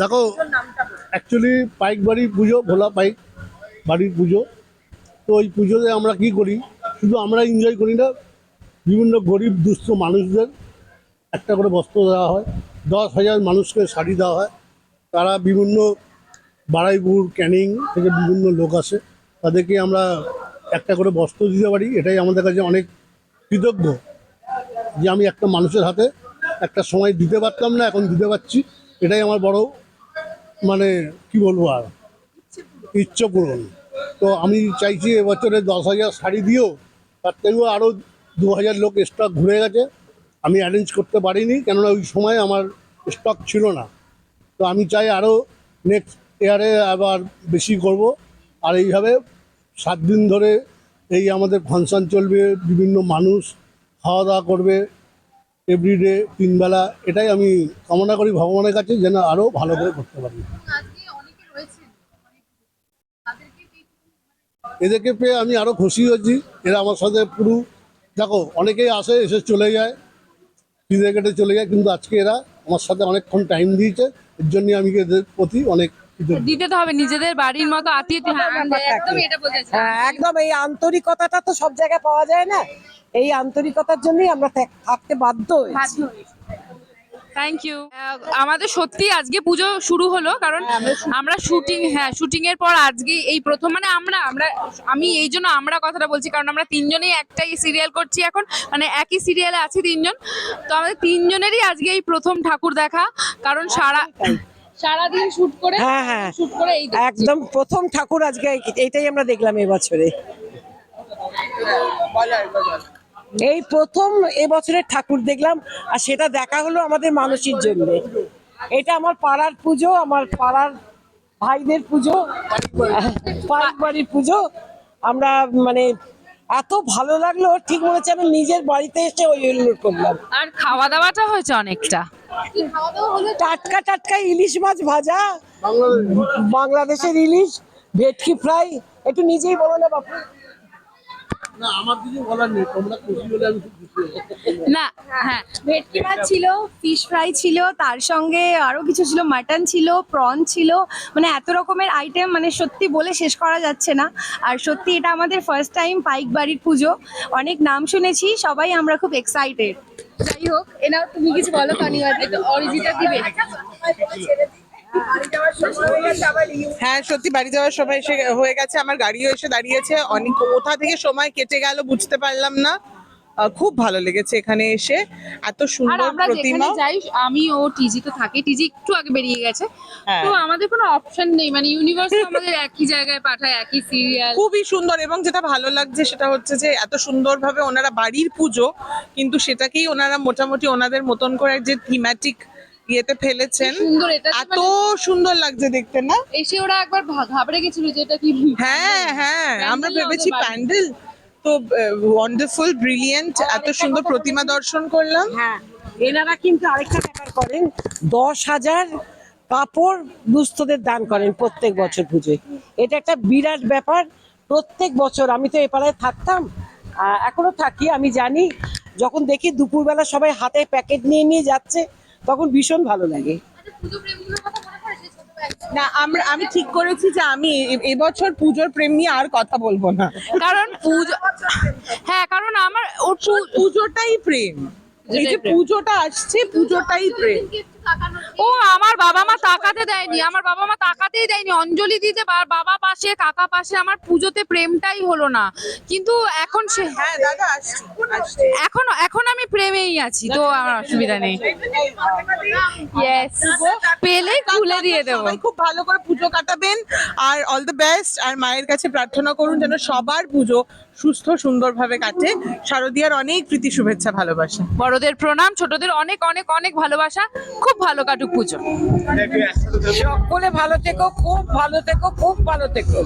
দেখো, অ্যাকচুয়ালি পাইক বাড়ি পুজো, ভোলা পাইক বাড়ির পুজো। তো ওই পুজোতে আমরা কি করি, শুধু আমরা এনজয় করি না, বিভিন্ন গরিব দুস্থ মানুষদের একটা করে বস্ত্র দেওয়া হয়, 10,000 মানুষকে শাড়ি দেওয়া হয়। তারা বিভিন্ন বারাইপুর ক্যানিং থেকে বিভিন্ন লোক আসে, তাদেরকে আমরা একটা করে বস্ত্র দিতে পারি। এটাই আমাদের কাছে অনেক কৃতজ্ঞ যে আমি একটা মানুষের হাতে একটা সময় দিতে পারতাম না, এখন দিতে পারছি। এটাই আমার বড় মানে কি বলবো আর ইচ্ছা পূরণ। তো আমি চাইছি এবছরে 10,000 শাড়ি দিয়েও তার থেকেও আরও 2,000 লোক স্টক ঘুরে গেছে। আমি অ্যারেঞ্জ করতে পারিনি, কেননা ওই সময় আমার স্টক ছিল না। তো আমি চাই আরও নেক্সট ইয়ারে আবার বেশি করব। আর এইভাবে 7 দিন ধরে এই আমাদের ফাংশন চলবে, বিভিন্ন মানুষ খাওয়া দাওয়া করবে এভরিডে 3 বেলা। এটাই আমি কামনা করি ভগবানের কাছে, যেন আরও ভালো করে করতে পারি। এদেরকে পেয়ে আমি আরও খুশি হয়েছি। এরা আমার সাথে পুরো, দেখো অনেকেই আসে এসে চলে যায়, ফিরে কেটে চলে যায়, কিন্তু আজকে এরা আমার সাথে অনেকক্ষণ টাইম দিয়েছে। এর জন্য আমি এদের প্রতি অনেক দিতে তো হবে, নিজেদের বাড়ির মতো আত্মীয়। একদম এই আন্তরিকতাটা তো সব জায়গায় পাওয়া যায় না, এই আন্তরিকতার জন্যই আমরা থাকতে বাধ্য হয়েছি। Thank you. আমাদের সত্যি আজকে পুজো শুরু হলো, কারণ আমরা শুটিং এর পর আজকে এই প্রথম, মানে আমি এই জন্য আমরা কথাটা বলছি, কারণ আমরা 3 জনেই একটাই সিরিয়াল করছি এখন, মানে একই সিরিয়ালে আছি 3 জন। তো আমাদের 3 জনেরই আজকে এই প্রথম ঠাকুর দেখা, কারণ সারাদিন শুট করে একদম প্রথম ঠাকুর আজকে এইটাই আমরা দেখলাম এবছরে। এই প্রথম এবছরের ঠাকুর দেখলাম, আর সেটা দেখা হলো আমাদের মানুষের জন্য। এটা আমার পাড়ার পুজো, আমার পাড়ার ভাইদের পুজো, পাইক বাড়ির পুজো। আমরা মানে এত ভালো লাগলো, ঠিক মনে হচ্ছে আমি নিজের বাড়িতে এসে ওই অনুরোধ করলাম। আর খাওয়া দাওয়াটা হয়েছে অনেকটা টাটকা টাটকা ইলিশ মাছ ভাজা, বাংলাদেশের ইলিশ, ভেটকি ফ্রাই। একটু নিজেই বলো না বাপু। না, আমার কিছু বলার নেই, তোমরা খুশি হলে আমি খুশি। না, হ্যাঁ, ভেটকি মাছ ছিল, ফিশ ফ্রাই ছিল, তার সঙ্গে আরো কিছু ছিল, মাটন ছিল, প্রন ছিল, মানে এত রকমের আইটেম, মানে সত্যি বলে শেষ করা যাচ্ছে না। আর সত্যি এটা আমাদের ফার্স্ট টাইম পাইক বাড়ির পুজো, অনেক নাম শুনেছি, সবাই আমরা খুব এক্সাইটেড। যাই হোক, এনাও তুমি কিছু বলো, অরিজিতা দিবে। হ্যাঁ সত্যি, বাড়ি যাওয়ার সময় এসে হয়ে গেছে, আমার গাড়িও এসে দাঁড়িয়েছে। অনেক কোথা থেকে সময় কেটে গেল বুঝতে পারলাম না। খুব ভালো লেগেছে এখানে এসে, এত সুন্দর প্রতিমা। আমি ও টিজি তো থাকে, টিজি একটু আগে বেরিয়ে গেছে, তো আমাদের কোনো অপশন নেই, মানে ইউনিভার্স আমাদের একই জায়গায় পাঠায়, একই সিরিয়াল। খুবই সুন্দর, এবং যেটা ভালো লাগছে সেটা হচ্ছে যে এত সুন্দরভাবে ওনারা বাড়ির পুজো, কিন্তু সেটাকেই ওনারা মোটামুটি ওনাদের মতন করে যে থিম্যাটিক ইয়েতে ফেলেছেন। এত সুন্দর লাগছে দেখতে না? এসে ওরা একবার ঘাবড়ে গেছিল যে এটা কি। হ্যাঁ, আমরা ভেবেছি প্যান্ডেল। তো ওয়ান্ডারফুল, ব্রিলিয়েন্ট, এত সুন্দর প্রতিমা দর্শন করলাম। হ্যাঁ, এনারা কিন্তু আরেকটা ব্যাপার করেন, 10,000 কাপড় দুস্থদের দান করেন প্রত্যেক বছর পুজোয়। এটা একটা বিরাট ব্যাপার। প্রত্যেক বছর আমি তো এ পাড়ায় থাকতাম, এখনো থাকি, আমি জানি। যখন দেখি দুপুরবেলা সবাই হাতে প্যাকেট নিয়ে নিয়ে যাচ্ছে, তখন ভীষণ ভালো লাগে। না, আমি ঠিক করেছি যে আমি এবছর পুজোর প্রেম নিয়ে আর কথা বলবো না, কারণ কারণ আমার পুজোটাই প্রেম। এই যে পুজোটা আসছে, পুজোটাই প্রেম। ও আমার বাবা মা তাকাতে দেয়নি, আমার বাবা মা তাকাতেই দেয়নি, অঞ্জলি দিতে বাবা পাশে কাকা পাশে, আমার পুজোতে প্রেমটাই হলো না। কিন্তু এখন হ্যাঁ দাদা, এখন আমি প্রেমেই আছি, তো আমার অসুবিধা নেই। পেলে খুলে দিয়ে দেবো। খুব ভালো করে পুজো কাটাবেন, আর অল দ্য বেস্ট। আর মায়ের কাছে প্রার্থনা করুন যেন সবার পুজো সুস্থ সুন্দরভাবে কাটে। শারদীয়ার অনেক প্রীতি, শুভেচ্ছা, ভালোবাসা। বড়দের প্রণাম, ছোটদের অনেক অনেক অনেক ভালোবাসা। খুব ভালো কাটুক পুজো। সকলে ভালো থেকো, খুব ভালো থেকো, খুব ভালো থেকো।